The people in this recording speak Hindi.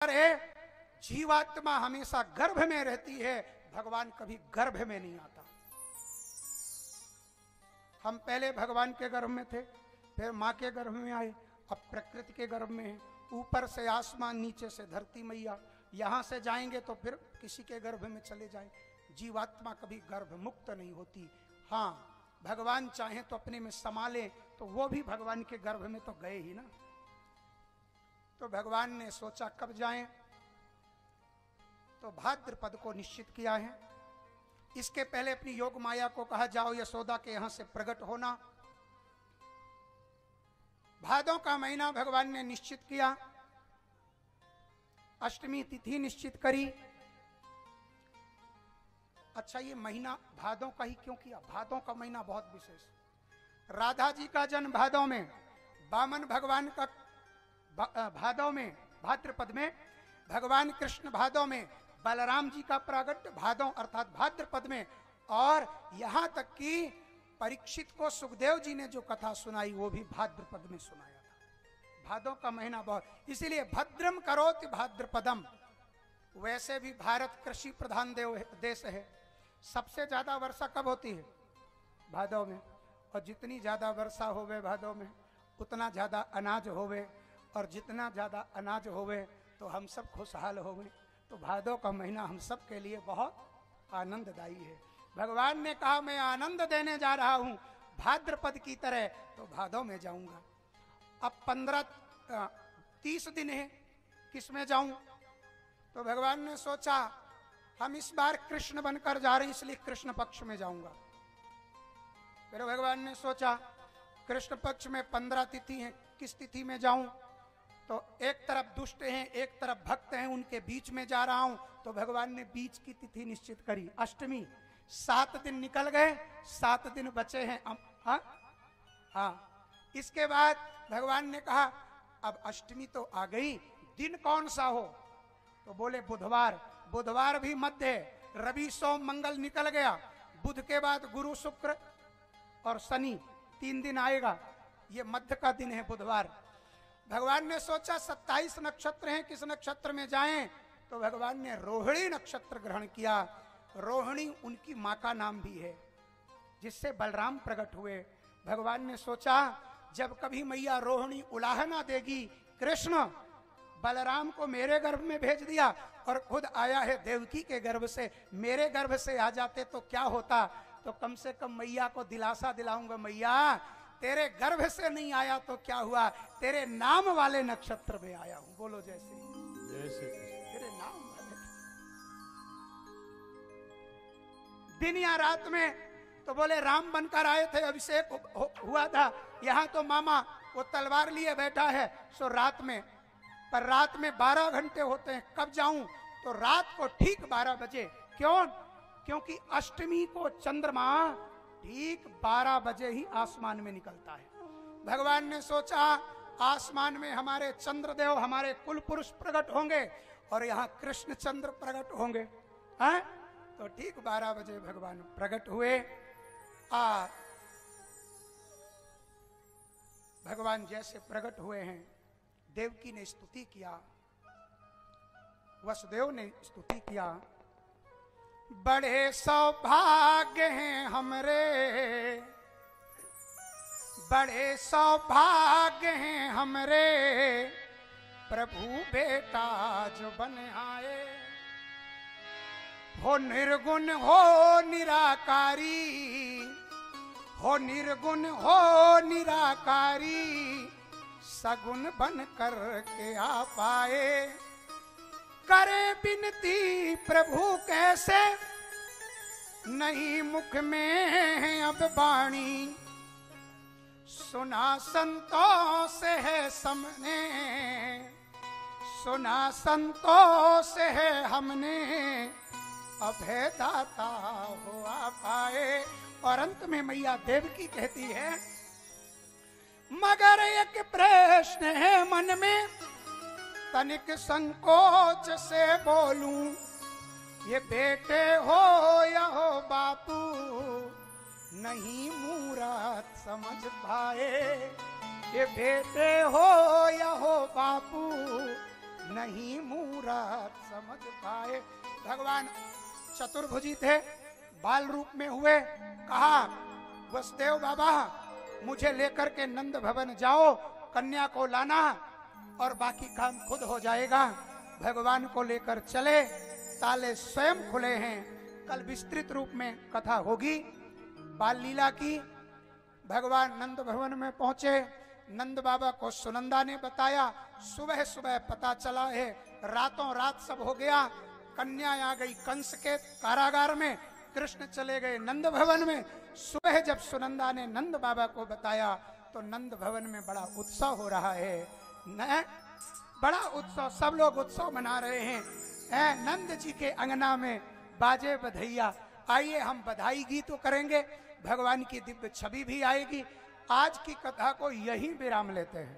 है जीवात्मा हमेशा गर्भ में रहती है, भगवान कभी गर्भ में नहीं आता। हम पहले भगवान के गर्भ में थे, फिर माँ के गर्भ में आए, अब प्रकृति के गर्भ में है। ऊपर से आसमान, नीचे से धरती मैया, यहां से जाएंगे तो फिर किसी के गर्भ में चले जाए। जीवात्मा कभी गर्भ मुक्त नहीं होती। हाँ, भगवान चाहे तो अपने में संभाले, तो वो भी भगवान के गर्भ में तो गए ही ना। तो भगवान ने सोचा कब जाएं, तो भाद्रपद को निश्चित किया है। इसके पहले अपनी योग माया को कहा, जाओ यशोदा के यहां से प्रकट होना। भादों का महीना भगवान ने निश्चित किया, अष्टमी तिथि निश्चित करी। अच्छा, ये महीना भादों का ही क्यों किया? भादों का महीना बहुत विशेष। राधा जी का जन्म भादों में, वामन भगवान का भादों में, भाद्रपद में, भगवान कृष्ण भादों में, बलराम जी का प्रागट्य भादों अर्थात भाद्रपद में, और यहां तक कि परीक्षित को सुखदेव जी ने जो कथा सुनाई वो भी भाद्रपद में सुनाया था। भादों का महीना बहुत, इसीलिए भद्रम करोति भाद्रपदम। वैसे भी भारत कृषि प्रधान देश है, सबसे ज्यादा वर्षा कब होती है? भादों में। और जितनी ज्यादा वर्षा होवे भादों में, उतना ज्यादा अनाज होवे, और जितना ज्यादा अनाज होवे तो हम सब खुशहाल होवे। तो भादों का महीना हम सब के लिए बहुत आनंददायी है। भगवान ने कहा मैं आनंद देने जा रहा हूं भाद्रपद की तरह, तो भादों में जाऊंगा। अब 30 दिन है, किस में जाऊं? तो भगवान ने सोचा हम इस बार कृष्ण बनकर जा रहे हैं, इसलिए कृष्ण पक्ष में जाऊंगा। फिर भगवान ने सोचा कृष्ण पक्ष में 15 तिथि है, किस तिथि में जाऊं? तो एक तरफ दुष्ट हैं, एक तरफ भक्त हैं, उनके बीच में जा रहा हूं। तो भगवान ने बीच की तिथि निश्चित करी, अष्टमी। 7 दिन निकल गए, 7 दिन बचे हैं। हाँ, इसके बाद भगवान ने कहा अब अष्टमी तो आ गई, दिन कौन सा हो? तो बोले बुधवार। बुधवार भी मध्य है, रवि सोम मंगल निकल गया, बुध के बाद गुरु शुक्र और शनि 3 दिन आएगा, ये मध्य का दिन है बुधवार। भगवान ने सोचा 27 नक्षत्र हैं, किस नक्षत्र में जाएं? तो भगवान ने रोहिणी नक्षत्र ग्रहण किया। रोहिणी उनकी मां का नाम भी है, जिससे बलराम प्रकट हुए। भगवान ने सोचा जब कभी मैया रोहिणी उलाहना देगी, कृष्ण बलराम को मेरे गर्भ में भेज दिया और खुद आया है देवकी के गर्भ से, मेरे गर्भ से आ जाते तो क्या होता? तो कम से कम मैया को दिलासा दिलाऊंगा, मैया तेरे गर्भ से नहीं आया तो क्या हुआ, तेरे नाम वाले नक्षत्र में आया हूं। बोलो जैसे तेरे नाम वाले। दिन या रात में? तो बोले राम बनकर आए थे, अभिषेक हुआ था, यहां तो मामा वो तलवार लिए बैठा है, सो रात में। पर रात में 12 घंटे होते हैं, कब जाऊं? तो रात को ठीक 12 बजे। क्यों? क्योंकि अष्टमी को चंद्रमा ठीक 12 बजे ही आसमान में निकलता है। भगवान ने सोचा आसमान में हमारे चंद्रदेव, हमारे कुल पुरुष प्रकट होंगे और यहाँ कृष्ण चंद्र प्रकट होंगे। हैं? तो ठीक 12 बजे भगवान प्रकट हुए। भगवान जैसे प्रकट हुए हैं, देवकी ने स्तुति किया, वसुदेव ने स्तुति किया, बड़े सौभाग्य हैं हमरे, बड़े सौभाग्य हैं हमरे, प्रभु बेटा जो बन आए। हो निर्गुण हो निराकारी, हो निर्गुण हो निराकारी, सगुण बन कर के आ पाए। करे बिनती प्रभु कैसे, नहीं मुख में है अब वाणी, सुना संतों से है हमने, सुना संतों से है हमने, अभय दाता हुआ पाए। और अंत में मैया देवकी कहती है, मगर एक प्रश्न है मन में, तनिक संकोच से बोलूं, ये बेटे हो या हो बापू, नहीं मूरत समझ पाए। ये बेटे हो या हो बापू, नहीं मूरत समझ पाए। भगवान चतुर्भुजी थे, बाल रूप में हुए। कहा वसुदेव बाबा मुझे लेकर के नंद भवन जाओ, कन्या को लाना और बाकी काम खुद हो जाएगा। भगवान को लेकर चले, ताले स्वयं खुले हैं। कल विस्तृत रूप में कथा होगी बाल लीला की। भगवान नंद भवन में पहुंचे, नंद बाबा को सुनंदा ने बताया। सुबह सुबह पता चला है, रातों रात सब हो गया। कन्या आ गई कंस के कारागार में, कृष्ण चले गए नंद भवन में। सुबह जब सुनंदा ने नंद बाबा को बताया तो नंद भवन में बड़ा उत्सव हो रहा है। न बड़ा उत्सव, सब लोग उत्सव मना रहे हैं। नंद जी के अंगना में बाजे बधैया। आइए हम बधाई गीत तो करेंगे, भगवान की दिव्य छवि भी आएगी। आज की कथा को यहीं विराम लेते हैं।